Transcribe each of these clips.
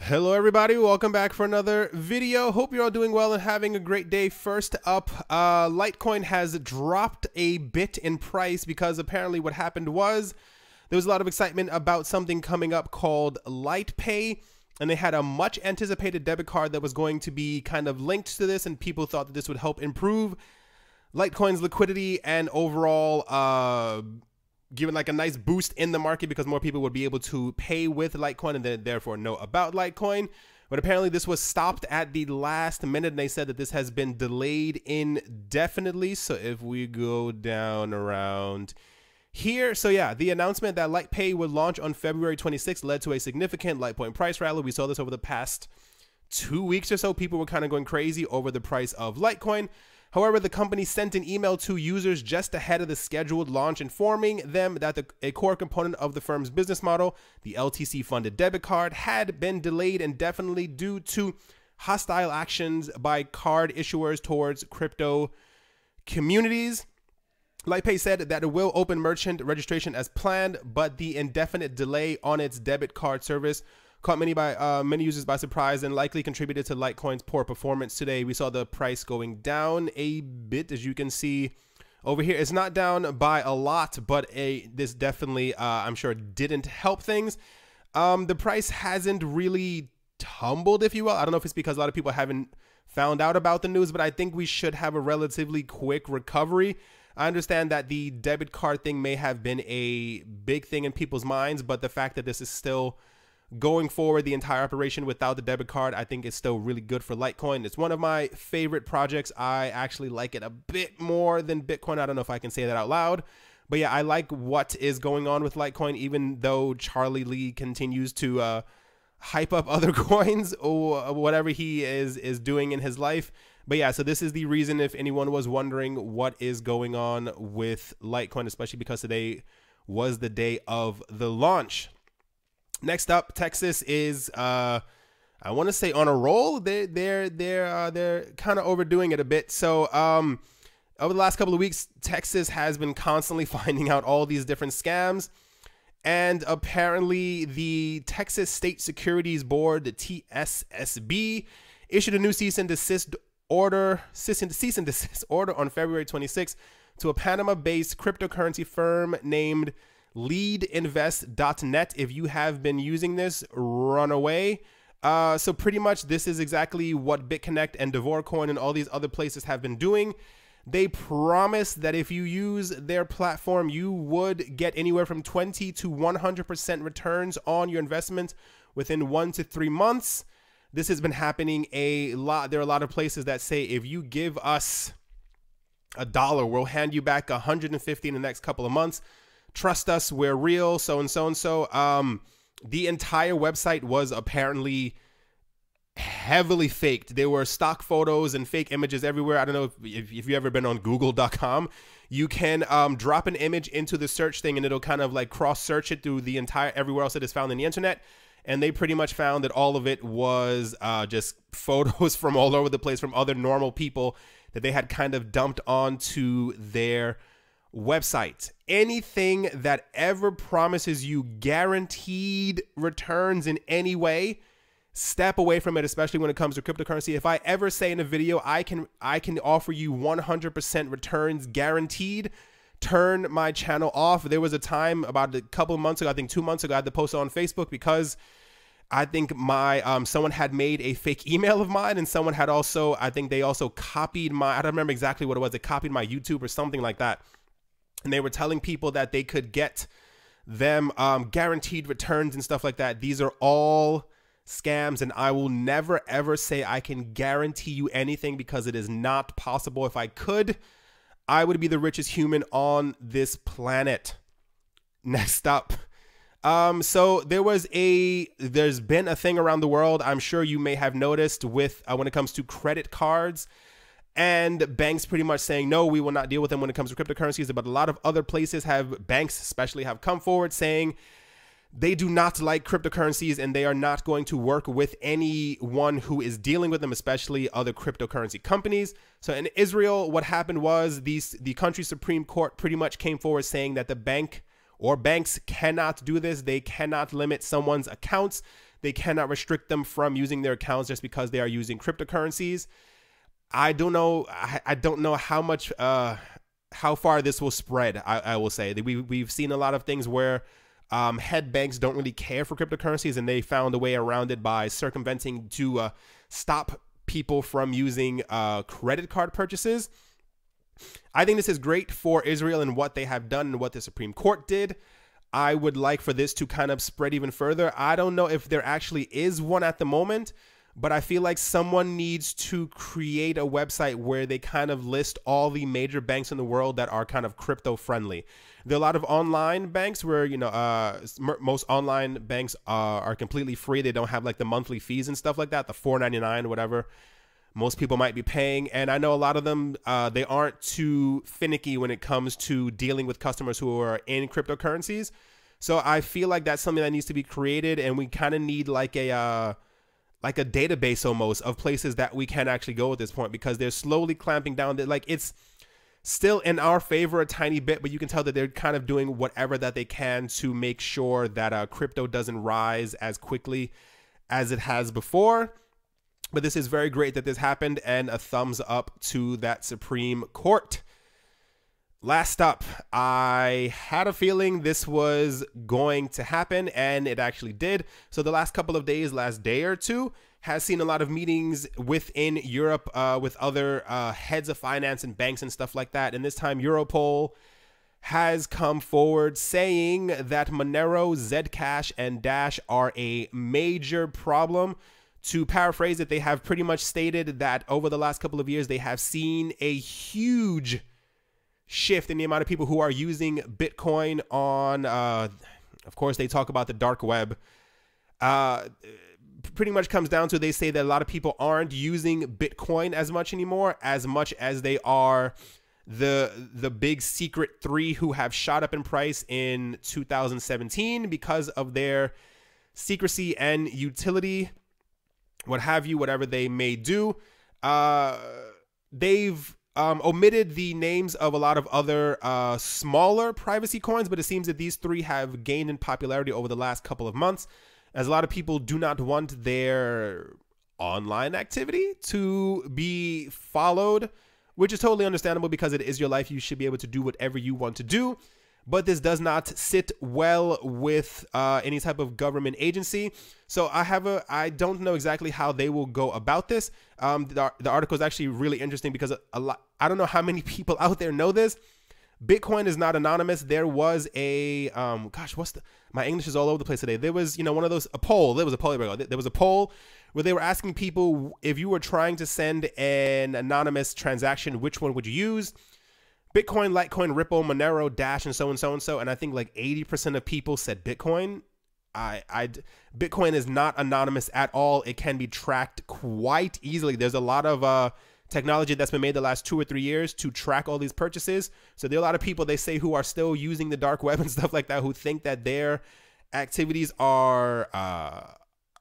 Hello everybody, welcome back for another video. Hope you're all doing well and having a great day. First up, Litecoin has dropped a bit in price because apparently what happened was there was a lot of excitement about something coming up called LitePay, and they had a much anticipated debit card that was going to be kind of linked to this, and people thought that this would help improve Litecoin's liquidity and overall given like a nice boost in the market because more people would be able to pay with Litecoin and then therefore know about Litecoin. But apparently this was stopped at the last minute, and they said that this has been delayed indefinitely. So if we go down around here, so yeah, the announcement that LitePay would launch on February 26th led to a significant Litecoin price rally. We saw this over the past 2 weeks or so. People were kind of going crazy over the price of Litecoin. However, the company sent an email to users just ahead of the scheduled launch informing them that a core component of the firm's business model, the LTC-funded debit card, had been delayed indefinitely due to hostile actions by card issuers towards crypto communities. LitePay said that it will open merchant registration as planned, but the indefinite delay on its debit card service caught many users by surprise and likely contributed to Litecoin's poor performance today. We saw the price going down a bit, as you can see over here. It's not down by a lot, but this definitely, I'm sure, didn't help things. The price hasn't really tumbled, if you will. I don't know if it's because a lot of people haven't found out about the news, but I think we should have a relatively quick recovery. I understand that the debit card thing may have been a big thing in people's minds, but the fact that this is still going forward, the entire operation without the debit card, I think is still really good for Litecoin. It's one of my favorite projects. I actually like it a bit more than Bitcoin. I don't know if I can say that out loud, but yeah, I like what is going on with Litecoin, even though Charlie Lee continues to hype up other coins or whatever he is doing in his life. But yeah, so this is the reason if anyone was wondering what is going on with Litecoin, especially because today was the day of the launch. Next up, Texas is, I want to say on a roll. They're kind of overdoing it a bit. So over the last couple of weeks, Texas has been constantly finding out all these different scams. And apparently the Texas State Securities Board, the TSSB, issued a new cease and desist order on February 26th to a Panama-based cryptocurrency firm named leadinvest.net. If you have been using this, run away. So pretty much this is exactly what BitConnect and DevourCoin and all these other places have been doing. They promise that if you use their platform, you would get anywhere from 20 to 100% returns on your investment within 1 to 3 months. This has been happening a lot. There are a lot of places that say if you give us $1, we'll hand you back 150 in the next couple of months. Trust us, we're real, so and so and so. The entire website was apparently heavily faked. There were stock photos and fake images everywhere. I don't know if you've ever been on google.com. You can drop an image into the search thing and it'll kind of like cross search it through the entire everywhere else it is found in the internet. And they pretty much found that all of it was just photos from all over the place from other normal people that they had kind of dumped onto their website. Anything that ever promises you guaranteed returns in any way, step away from it, especially when it comes to cryptocurrency. If I ever say in a video I can offer you 100% returns guaranteed, turn my channel off. There was a time about a couple of months ago, I think 2 months ago, I had to post it on Facebook because I think my someone had made a fake email of mine, and someone had also, I think they also copied my, I don't remember exactly what it was, they copied my YouTube or something like that. And they were telling people that they could get them guaranteed returns and stuff like that. These are all scams, and I will never ever say I can guarantee you anything because it is not possible. If I could, I would be the richest human on this planet. Next up. So there's been a thing around the world, I'm sure you may have noticed, with when it comes to credit cards. And banks pretty much saying, no, we will not deal with them when it comes to cryptocurrencies. But a lot of other places banks especially have come forward saying they do not like cryptocurrencies and they are not going to work with anyone who is dealing with them, especially other cryptocurrency companies. So in Israel, what happened was the country's Supreme Court pretty much came forward saying that the banks cannot do this. They cannot limit someone's accounts. they cannot restrict them from using their accounts just because they are using cryptocurrencies. I don't know. I don't know how much, how far this will spread. I will say that we've seen a lot of things where head banks don't really care for cryptocurrencies, and they found a way around it by circumventing to stop people from using credit card purchases. I think this is great for Israel and what they have done and what the Supreme Court did. I would like for this to kind of spread even further. I don't know if there actually is one at the moment, but I feel like someone needs to create a website where they kind of list all the major banks in the world that are kind of crypto friendly. There are a lot of online banks where, you know, most online banks are completely free. They don't have like the monthly fees and stuff like that, the $4.99 or whatever most people might be paying. And I know a lot of them, they aren't too finicky when it comes to dealing with customers who are in cryptocurrencies. So I feel like that's something that needs to be created, and we kind of need like a database almost of places that we can actually go at this point, because they're slowly clamping down. Like, it's still in our favor a tiny bit, but you can tell that they're kind of doing whatever that they can to make sure that crypto doesn't rise as quickly as it has before. But this is very great that this happened, and a thumbs up to that Supreme Court. Last up, I had a feeling this was going to happen, and it actually did. So the last couple of days, last day or two, has seen a lot of meetings within Europe with other heads of finance and banks and stuff like that. And this time, Europol has come forward saying that Monero, ZCash, and Dash are a major problem. To paraphrase it, they have pretty much stated that over the last couple of years, they have seen a huge shift in the amount of people who are using Bitcoin on, of course, they talk about the dark web. Pretty much comes down to, they say that a lot of people aren't using Bitcoin as much anymore, as much as they are the big secret three who have shot up in price in 2017 because of their secrecy and utility, what have you, whatever they may do. They've omitted the names of a lot of other smaller privacy coins, but it seems that these three have gained in popularity over the last couple of months, as a lot of people do not want their online activity to be followed, which is totally understandable because it is your life. You should be able to do whatever you want to do. But this does not sit well with any type of government agency. So I don't know exactly how they will go about this. The article is actually really interesting because I don't know how many people out there know this. Bitcoin is not anonymous. There was a, my English is all over the place today. There was, one of those, a poll. There was a poll where they were asking people, if you were trying to send an anonymous transaction, which one would you use? Bitcoin, Litecoin, Ripple, Monero, Dash, and so and so and so. And I think like 80% of people said Bitcoin. Bitcoin is not anonymous at all. It can be tracked quite easily. There's a lot of technology that's been made the last 2 or 3 years to track all these purchases. So there are a lot of people, they say, who are still using the dark web and stuff like that, who think that their activities are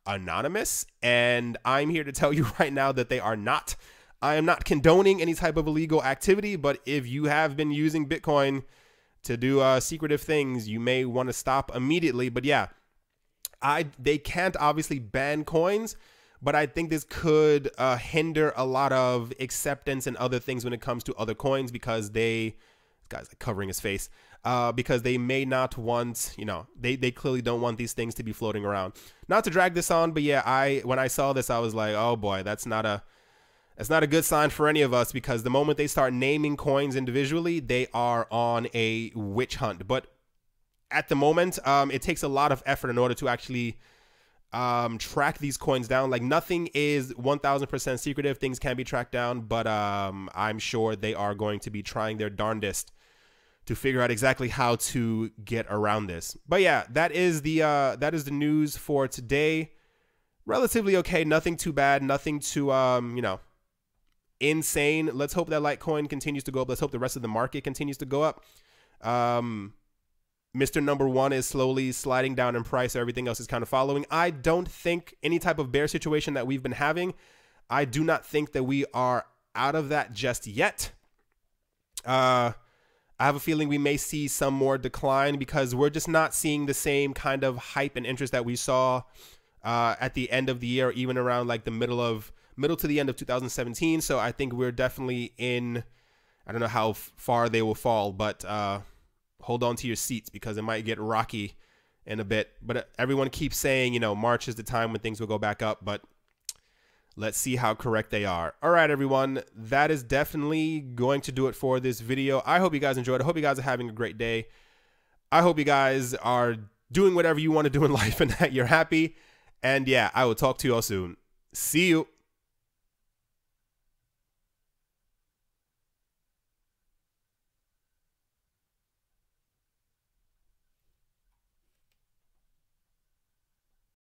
anonymous. And I'm here to tell you right now that they are not. I am not condoning any type of illegal activity, but if you have been using Bitcoin to do secretive things, you may want to stop immediately. But yeah, they can't obviously ban coins, but I think this could hinder a lot of acceptance and other things when it comes to other coins, because this guy's like covering his face, because they may not want, they clearly don't want these things to be floating around. Not to drag this on, but yeah, when I saw this, I was like, oh boy, that's not a good sign for any of us, because the moment they start naming coins individually, they are on a witch hunt. But at the moment, it takes a lot of effort in order to actually track these coins down. Like, nothing is 1000% secretive. Things can be tracked down, but I'm sure they are going to be trying their darndest to figure out exactly how to get around this. But yeah, that is the news for today. Relatively okay, nothing too bad, nothing too insane. Let's hope that Litecoin continues to go up. Let's hope the rest of the market continues to go up. Mr. Number One is slowly sliding down in price. So everything else is kind of following. I don't think any type of bear situation that we've been having, I do not think that we are out of that just yet. I have a feeling we may see some more decline, because we're just not seeing the same kind of hype and interest that we saw at the end of the year, even around like the middle to the end of 2017. So I think we're definitely in, I don't know how far they will fall, but hold on to your seats because it might get rocky in a bit. But everyone keeps saying, you know, March is the time when things will go back up, but let's see how correct they are. All right, everyone, that is definitely going to do it for this video. I hope you guys enjoyed. I hope you guys are having a great day. I hope you guys are doing whatever you want to do in life and that you're happy. And yeah, I will talk to you all soon. See you.